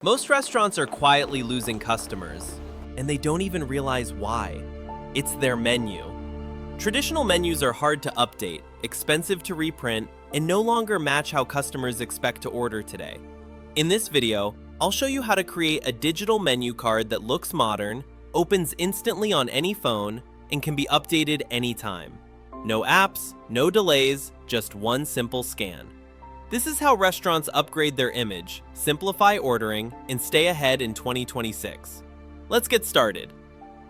Most restaurants are quietly losing customers, and they don't even realize why. It's their menu. Traditional menus are hard to update, expensive to reprint, and no longer match how customers expect to order today. In this video, I'll show you how to create a digital menu card that looks modern, opens instantly on any phone, and can be updated anytime. No apps, no delays, just one simple scan. This is how restaurants upgrade their image, simplify ordering, and stay ahead in 2026. Let's get started.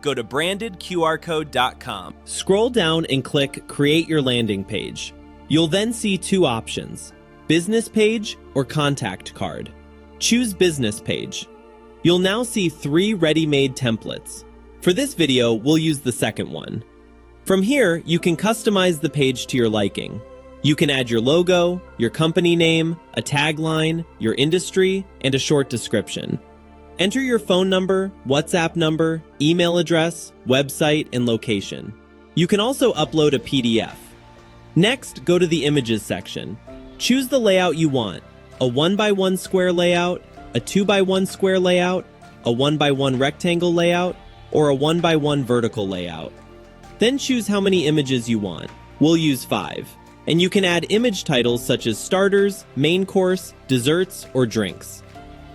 Go to brandedqrcode.com. Scroll down and click Create Your Landing Page. You'll then see two options, Business Page or Contact Card. Choose Business Page. You'll now see three ready-made templates. For this video, we'll use the second one. From here, you can customize the page to your liking. You can add your logo, your company name, a tagline, your industry, and a short description. Enter your phone number, WhatsApp number, email address, website, and location. You can also upload a PDF. Next, go to the Images section. Choose the layout you want, a 1x1 square layout, a 2x1 square layout, a 1x1 rectangle layout, or a 1x1 vertical layout. Then choose how many images you want. We'll use 5. And you can add image titles such as starters, main course, desserts, or drinks.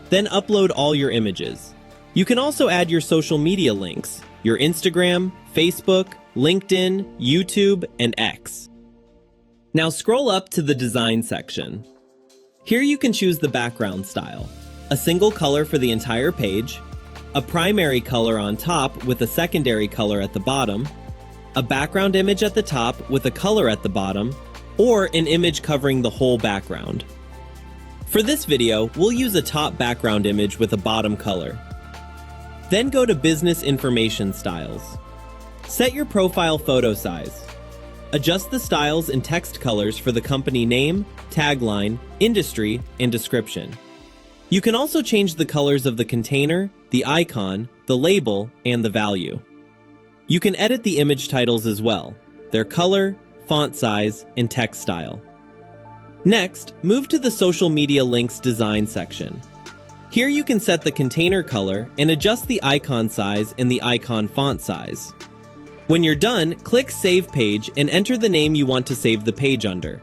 Then upload all your images. You can also add your social media links, your Instagram, Facebook, LinkedIn, YouTube, and X. Now scroll up to the design section. Here you can choose the background style, a single color for the entire page, a primary color on top with a secondary color at the bottom, a background image at the top with a color at the bottom, or an image covering the whole background. For this video, we'll use a top background image with a bottom color. Then go to Business Information Styles. Set your profile photo size. Adjust the styles and text colors for the company name, tagline, industry, and description. You can also change the colors of the container, the icon, the label, and the value. You can edit the image titles as well, their color, font size, and text style. Next, move to the Social Media Links Design section. Here you can set the container color and adjust the icon size and the icon font size. When you're done, click Save Page and enter the name you want to save the page under.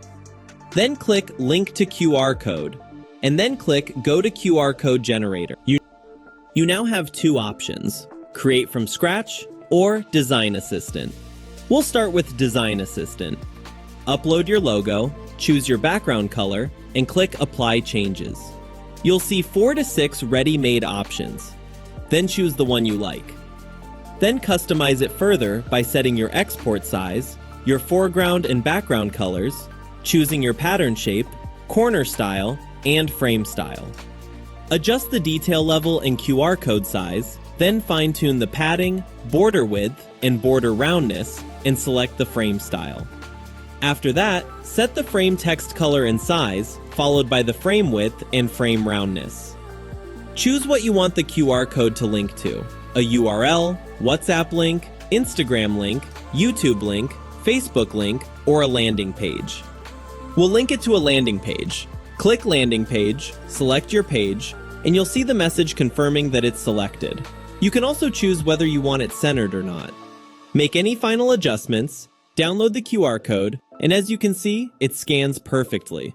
Then click Link to QR Code, and then click Go to QR Code Generator. You now have two options, Create from Scratch or Design Assistant. We'll start with Design Assistant. Upload your logo, choose your background color, and click Apply Changes. You'll see 4 to 6 ready-made options. Then choose the one you like. Then customize it further by setting your export size, your foreground and background colors, choosing your pattern shape, corner style, and frame style. Adjust the detail level and QR code size, then fine-tune the padding, border width, and border roundness, and select the frame style. After that, set the frame text color and size, followed by the frame width and frame roundness. Choose what you want the QR code to link to, a URL, WhatsApp link, Instagram link, YouTube link, Facebook link, or a landing page. We'll link it to a landing page. Click Landing Page, select your page, and you'll see the message confirming that it's selected. You can also choose whether you want it centered or not. Make any final adjustments, download the QR code, and as you can see, it scans perfectly.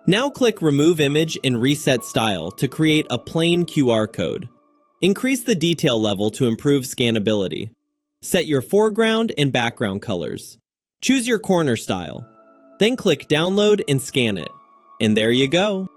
Now click Remove Image and Reset Style to create a plain QR code. Increase the detail level to improve scannability. Set your foreground and background colors. Choose your corner style. Then click Download and scan it. And there you go.